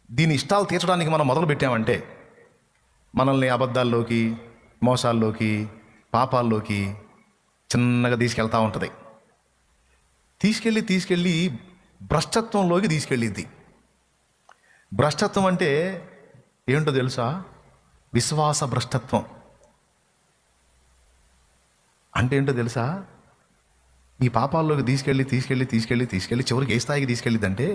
దీని ఇష్టాలు తీర్చడానికి మనం మొదలు పెట్టామంటే మనల్ని అబద్ధాల్లోకి, మోసాల్లోకి, పాపాల్లోకి చిన్నగా తీసుకెళ్తూ ఉంటుంది. తీసుకెళ్ళి భ్రష్టత్వంలోకి తీసుకెళ్ళిద్ది. భ్రష్టత్వం అంటే ఏంటో తెలుసా? విశ్వాస భ్రష్టత్వం అంటే ఏంటో తెలుసా? ఈ పాపాల్లోకి తీసుకెళ్ళి చివరికి ఏ స్థాయికి తీసుకెళ్ళిద్దంటే,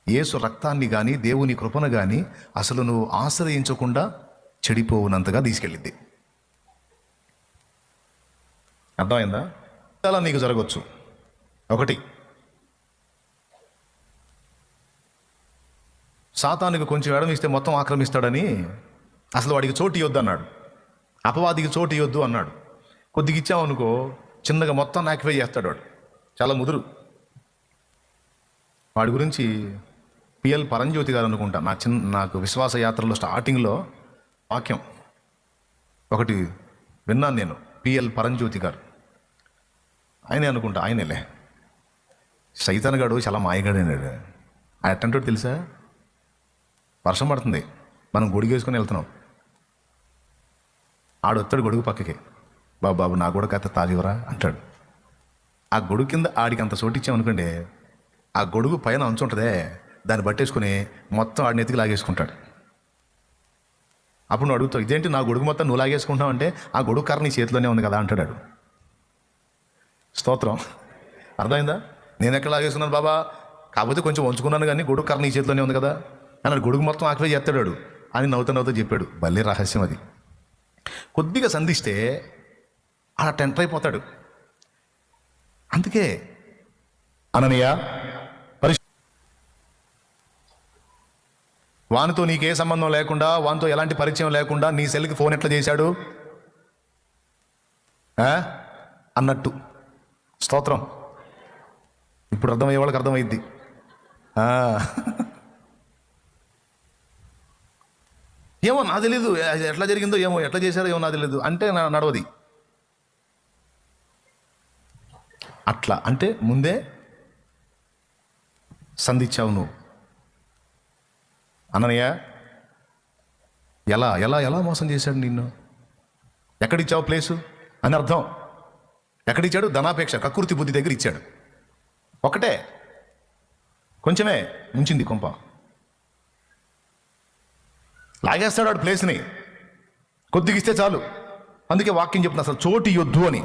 యేసు రక్తాన్ని కానీ దేవుని కృపను కానీ అసలు నువ్వు ఆశ్రయించకుండా చెడిపోవునంతగా తీసుకెళ్ళిద్ది. అర్థమైందా? చాలా నీకు జరగవచ్చు. ఒకటి, సాతానుకు కొంచెం ఎడం ఇస్తే మొత్తం ఆక్రమిస్తాడని అసలు వాడికి చోటు ఇవ్వద్దు అన్నాడు. అపవాదికి చోటు ఇవ్వద్దు అన్నాడు. కొద్దిగా ఇచ్చామనుకో చిన్నగా మొత్తం నాకిఫై చేస్తాడు. వాడు చాలా ముదురు. వాడి గురించి పిఎల్ పరంజ్యోతి గారు అనుకుంటా, నాకు విశ్వాస యాత్రలో స్టార్టింగ్లో వాక్యం ఒకటి విన్నాను నేను. పిఎల్ పరంజ్యోతి గారు, ఆయనే అనుకుంటా, ఆయనేలే. సైతాన్ గాడు చాలా మాయగాడైనాడు. ఆయన ఎట్టంటాడు తెలుసా? వర్షం పడుతుంది, మనం గొడుగు వేసుకొని వెళ్తున్నాం, ఆడొస్తాడు గొడుగు పక్కకి, బాబు నా గొడుగు కథ తాగివరా అంటాడు. ఆ గొడుగు కింద ఆడికి అంత చోటిచ్చామనుకోండి, ఆ గొడుగు పైన అంచు ఉంటుందే, దాన్ని పట్టేసుకుని మొత్తం ఆడిని ఎత్తికి లాగేసుకుంటాడు. అప్పుడు నువ్వు అడుగుతావు, ఇదేంటి నా గొడుగు మొత్తం నువ్వు లాగేసుకుంటావు అంటే, ఆ గొడుగు కర్ర నీ చేతిలోనే ఉంది కదా అంటాడు. స్తోత్రం. అర్థమైందా? నేను ఎక్కడ లాగేసుకున్నాను బాబా, కాకపోతే కొంచెం వంచుకున్నాను కానీ గొడుగు కర్ర నీ చేతిలోనే ఉంది కదా అన్నాడు. గొడుగు మొత్తం ఆక్వే చేస్తాడు అని నవ్వుతూ చెప్పాడు. భలే రహస్యం అది. కొద్దిగా సంధిస్తే అలా టెంటర్ అయిపోతాడు. అందుకే అననీయ వానితో నీకే సంబంధం లేకుండా, వానితో ఎలాంటి పరిచయం లేకుండా నీ సెల్కి ఫోన్ ఎట్లా చేశాడు అన్నట్టు. స్తోత్రం. ఇప్పుడు అర్థమయ్యే వాళ్ళకి అర్థమైద్ది. ఏమో నాకు తెలీదు, ఎట్లా జరిగిందో ఏమో, ఎట్లా చేశారో ఏమో నాకు తెలియదు అంటే నడవది. అట్లా అంటే ముందే సంధించావు నువ్వు. అననయ్య ఎలా ఎలా ఎలా మోసం చేశాడు నిన్ను? ఎక్కడిచ్చావు ప్లేసు అని అర్థం. ఎక్కడిచ్చాడు? ధనాపేక్ష, కక్కుర్తి బుద్ధి దగ్గర ఇచ్చాడు. ఒకటే కొంచెమే ఉంచింది కొంప. లాగేస్తాడు వాడు ప్లేస్ని, కొద్దిగా ఇస్తే చాలు. అందుకే వాక్యం చెప్తున్నా, అసలు చోటు ఇవ్వద్దు అని.